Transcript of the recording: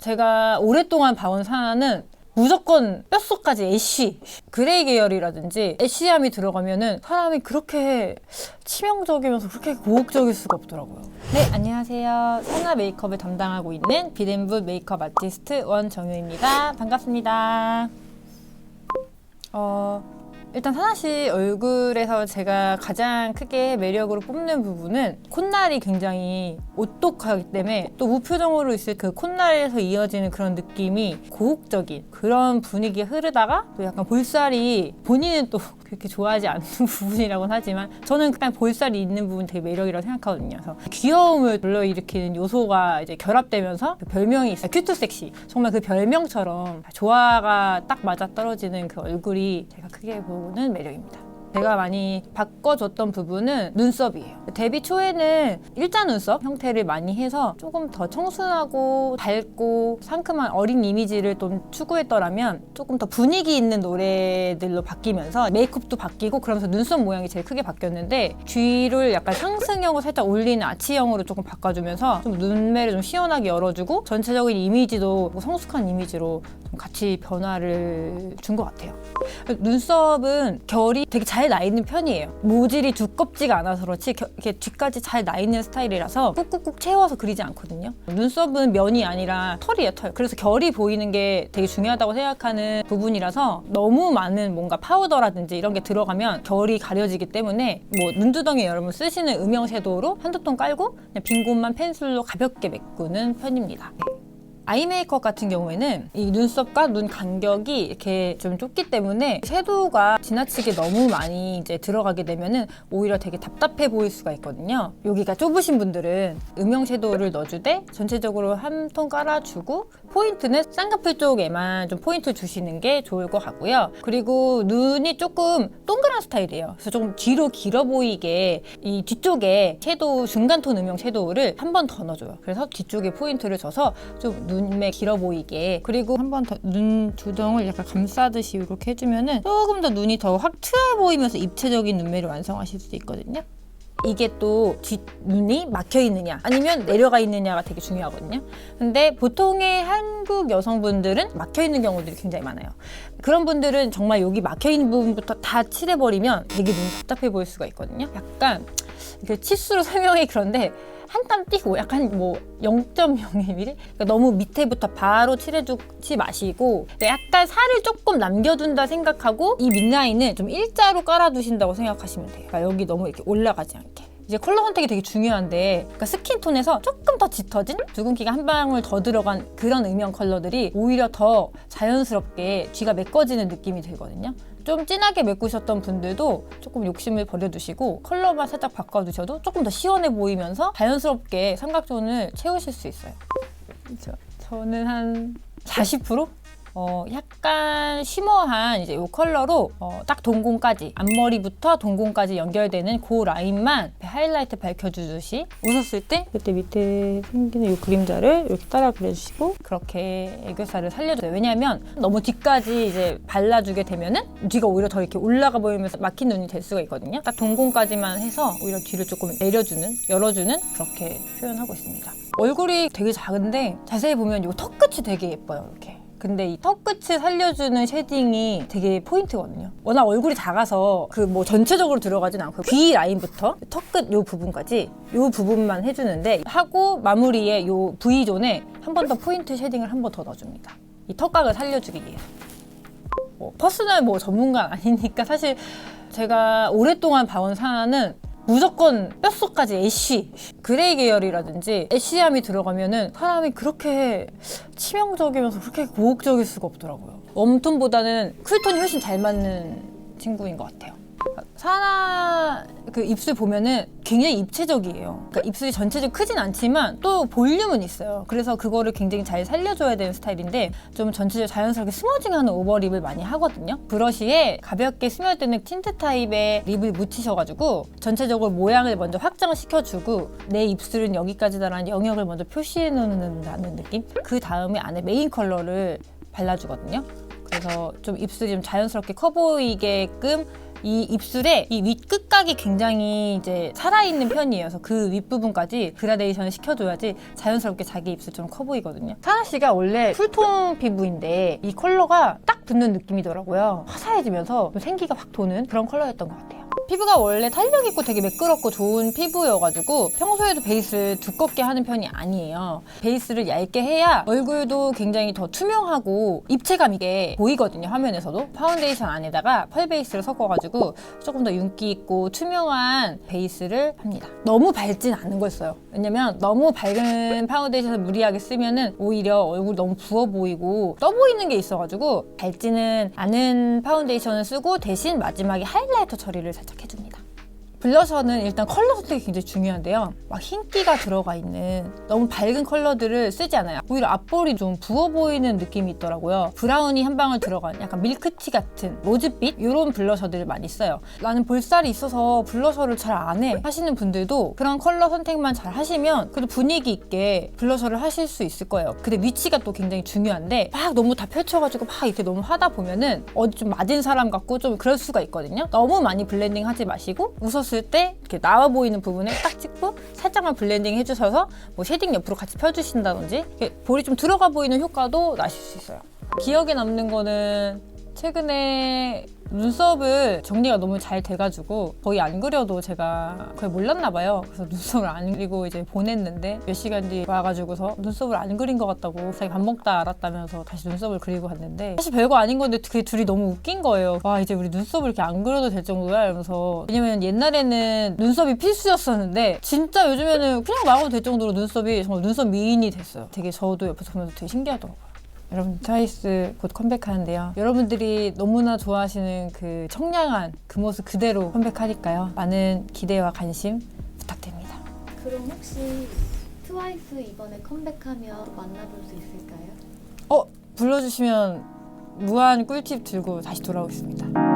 제가 오랫동안 봐온 사나는 무조건 뼛속까지 애쉬, 그레이 계열이라든지 애쉬함이 들어가면은 사람이 그렇게 치명적이면서 그렇게 고혹적일 수가 없더라고요. 네, 안녕하세요. 사나 메이크업을 담당하고 있는 비덴붓 메이크업 아티스트 원정유입니다. 반갑습니다. 일단 사나씨 얼굴에서 제가 가장 크게 매력으로 뽑는 부분은 콧날이 굉장히 오똑하기 때문에 또 무표정으로 있을 그 콧날에서 이어지는 그런 느낌이 고혹적인 그런 분위기가 흐르다가 또 약간 볼살이 본인은 또 그렇게 좋아하지 않는 부분이라고는 하지만 저는 그냥 볼살이 있는 부분 되게 매력이라고 생각하거든요. 그래서 귀여움을 불러일으키는 요소가 이제 결합되면서 그 별명이 있어요. 큐트 섹시. 정말 그 별명처럼 조화가 딱 맞아떨어지는 그 얼굴이 제가 크게 보는 매력입니다. 제가 많이 바꿔줬던 부분은 눈썹이에요. 데뷔 초에는 일자 눈썹 형태를 많이 해서 조금 더 청순하고 밝고 상큼한 어린 이미지를 좀 추구했더라면 조금 더 분위기 있는 노래들로 바뀌면서 메이크업도 바뀌고 그러면서 눈썹 모양이 제일 크게 바뀌었는데 뒤를 약간 상승형으로 살짝 올리는 아치형으로 조금 바꿔주면서 좀 눈매를 좀 시원하게 열어주고 전체적인 이미지도 성숙한 이미지로 좀 같이 변화를 준 것 같아요. 눈썹은 결이 되게 잘 나 있는 편이에요. 모질이 두껍지가 않아서 그렇지 이렇게 뒤까지 잘 나 있는 스타일이라서 꾹꾹꾹 채워서 그리지 않거든요. 눈썹은 면이 아니라 털이에요, 털. 그래서 결이 보이는 게 되게 중요하다고 생각하는 부분이라서 너무 많은 뭔가 파우더라든지 이런 게 들어가면 결이 가려지기 때문에 뭐 눈두덩이 여러분 쓰시는 음영 섀도우로 한두 통 깔고 그냥 빈 곳만 펜슬로 가볍게 메꾸는 편입니다. 아이 메이크업 같은 경우에는 이 눈썹과 눈 간격이 이렇게 좀 좁기 때문에 섀도우가 지나치게 너무 많이 이제 들어가게 되면은 오히려 되게 답답해 보일 수가 있거든요. 여기가 좁으신 분들은 음영 섀도우를 넣어주되 전체적으로 한 통 깔아주고 포인트는 쌍꺼풀 쪽에만 좀 포인트 주시는 게 좋을 것 같고요. 그리고 눈이 조금 동그란 스타일이에요. 그래서 조금 뒤로 길어 보이게 이 뒤쪽에 섀도우 중간톤 음영 섀도우를 한 번 더 넣어줘요. 그래서 뒤쪽에 포인트를 줘서 좀 눈매 길어 보이게 그리고 한 번 더 눈 두덩을 약간 감싸듯이 이렇게 해주면은 조금 더 눈이 더 확 트여 보이면서 입체적인 눈매를 완성하실 수 있거든요. 이게 또 뒷눈이 막혀 있느냐 아니면 내려가 있느냐가 되게 중요하거든요. 근데 보통의 한국 여성분들은 막혀 있는 경우들이 굉장히 많아요. 그런 분들은 정말 여기 막혀 있는 부분부터 다 칠해버리면 되게 눈이 답답해 보일 수가 있거든요. 약간 그 치수로 설명이 그런데 한 땀 띄고 약간 뭐 0.01mm? 그러니까 너무 밑에부터 바로 칠해주지 마시고 약간 살을 조금 남겨둔다 생각하고 이 밑라인은 좀 일자로 깔아두신다고 생각하시면 돼요. 그러니까 여기 너무 이렇게 올라가지 않게. 이제 컬러 선택이 되게 중요한데 그러니까 스킨톤에서 조금 더 짙어진 붉은기가 한 방울 더 들어간 그런 음영 컬러들이 오히려 더 자연스럽게 뒤가 메꿔지는 느낌이 들거든요. 좀 진하게 메꾸셨던 분들도 조금 욕심을 버려두시고 컬러만 살짝 바꿔두셔도 조금 더 시원해 보이면서 자연스럽게 삼각존을 채우실 수 있어요. 저는 한 40%? 약간 쉬머한 이제 이 컬러로 딱 동공까지 앞머리부터 동공까지 연결되는 그 라인만 하이라이트 밝혀주듯이 웃었을 때 그때 밑에 생기는 이 그림자를 이렇게 따라 그려주시고 그렇게 애교살을 살려줘요. 왜냐하면 너무 뒤까지 이제 발라주게 되면은 뒤가 오히려 더 이렇게 올라가 보이면서 막힌 눈이 될 수가 있거든요. 딱 동공까지만 해서 오히려 뒤를 조금 내려주는, 열어주는 그렇게 표현하고 있습니다. 얼굴이 되게 작은데 자세히 보면 이 턱끝이 되게 예뻐요. 이렇게. 근데 이 턱끝을 살려주는 쉐딩이 되게 포인트거든요. 워낙 얼굴이 작아서 그 뭐 전체적으로 들어가진 않고 귀 라인부터 턱끝 요 부분까지 요 부분만 해주는데 하고 마무리에 요 V존에 한 번 더 포인트 쉐딩을 한 번 더 넣어줍니다. 이 턱각을 살려주기 위해서. 퍼스널 전문가는 아니니까 사실 제가 오랫동안 봐온 사나는 무조건 뼛속까지 애쉬, 그레이 계열이라든지 애쉬함이 들어가면은 사람이 그렇게 치명적이면서 그렇게 고혹적일 수가 없더라고요. 웜톤보다는 쿨톤이 훨씬 잘 맞는 친구인 것 같아요. 사나 그 입술 보면은 굉장히 입체적이에요. 그러니까 입술이 전체적으로 크진 않지만 또 볼륨은 있어요. 그래서 그거를 굉장히 잘 살려줘야 되는 스타일인데 좀 전체적으로 자연스럽게 스머징하는 오버립을 많이 하거든요. 브러쉬에 가볍게 스며드는 틴트 타입의 립을 묻히셔가지고 전체적으로 모양을 먼저 확장을 시켜주고 내 입술은 여기까지다라는 영역을 먼저 표시해놓는다는 느낌? 그 다음에 안에 메인 컬러를 발라주거든요. 그래서 좀 입술이 좀 자연스럽게 커 보이게끔 이 입술에 이 윗끝각이 굉장히 이제 살아있는 편이에요. 그래서 그 윗부분까지 그라데이션을 시켜줘야지 자연스럽게 자기 입술처럼 커 보이거든요. 사나 씨가 원래 쿨톤 피부인데 이 컬러가 딱 붙는 느낌이더라고요. 화사해지면서 생기가 확 도는 그런 컬러였던 것 같아요. 피부가 원래 탄력 있고 되게 매끄럽고 좋은 피부여가지고 평소에도 베이스를 두껍게 하는 편이 아니에요. 베이스를 얇게 해야 얼굴도 굉장히 더 투명하고 입체감 있게 보이거든요, 화면에서도. 파운데이션 안에다가 펄 베이스를 섞어가지고 조금 더 윤기 있고 투명한 베이스를 합니다. 너무 밝진 않은 걸 써요. 왜냐면 너무 밝은 파운데이션을 무리하게 쓰면은 오히려 얼굴이 너무 부어 보이고 떠 보이는 게 있어가지고 밝지는 않은 파운데이션을 쓰고 대신 마지막에 하이라이터 처리를 살짝 해줍니다. 블러셔는 일단 컬러 선택이 굉장히 중요한데요. 막 흰기가 들어가 있는 너무 밝은 컬러들을 쓰지 않아요. 오히려 앞볼이 좀 부어 보이는 느낌이 있더라고요. 브라운이 한 방울 들어간 약간 밀크티 같은 로즈빛 이런 블러셔들을 많이 써요. 나는 볼살이 있어서 블러셔를 잘 안 해 하시는 분들도 그런 컬러 선택만 잘 하시면 그래도 분위기 있게 블러셔를 하실 수 있을 거예요. 근데 위치가 또 굉장히 중요한데 막 너무 다 펼쳐가지고 막 이렇게 너무 하다 보면은 어디 좀 맞은 사람 같고 좀 그럴 수가 있거든요. 너무 많이 블렌딩 하지 마시고 웃었을 때 이렇게 나와 보이는 부분에 딱 찍고 살짝만 블렌딩 해주셔서 뭐 쉐딩 옆으로 같이 펴주신다든지 볼이 좀 들어가 보이는 효과도 나실 수 있어요. 기억에 남는 거는 최근에 눈썹을 정리가 너무 잘 돼가지고 거의 안 그려도 제가 거의 몰랐나 봐요. 그래서 눈썹을 안 그리고 이제 보냈는데 몇 시간 뒤에 와가지고서 눈썹을 안 그린 것 같다고 자기 밥 먹다 알았다면서 다시 눈썹을 그리고 갔는데 사실 별거 아닌 건데 그 둘이 너무 웃긴 거예요. 와 이제 우리 눈썹을 이렇게 안 그려도 될 정도야 이러면서. 왜냐면 옛날에는 눈썹이 필수였었는데 진짜 요즘에는 그냥 막아도 될 정도로 눈썹이 정말 눈썹 미인이 됐어요. 되게 저도 옆에서 보면서 되게 신기하더라고요. 여러분 트와이스 곧 컴백하는데요. 여러분들이 너무나 좋아하시는 그 청량한 그 모습 그대로 컴백하니까요. 많은 기대와 관심 부탁드립니다. 그럼 혹시 트와이스 이번에 컴백하면 만나볼 수 있을까요? 불러주시면 무한 꿀팁 들고 다시 돌아오겠습니다.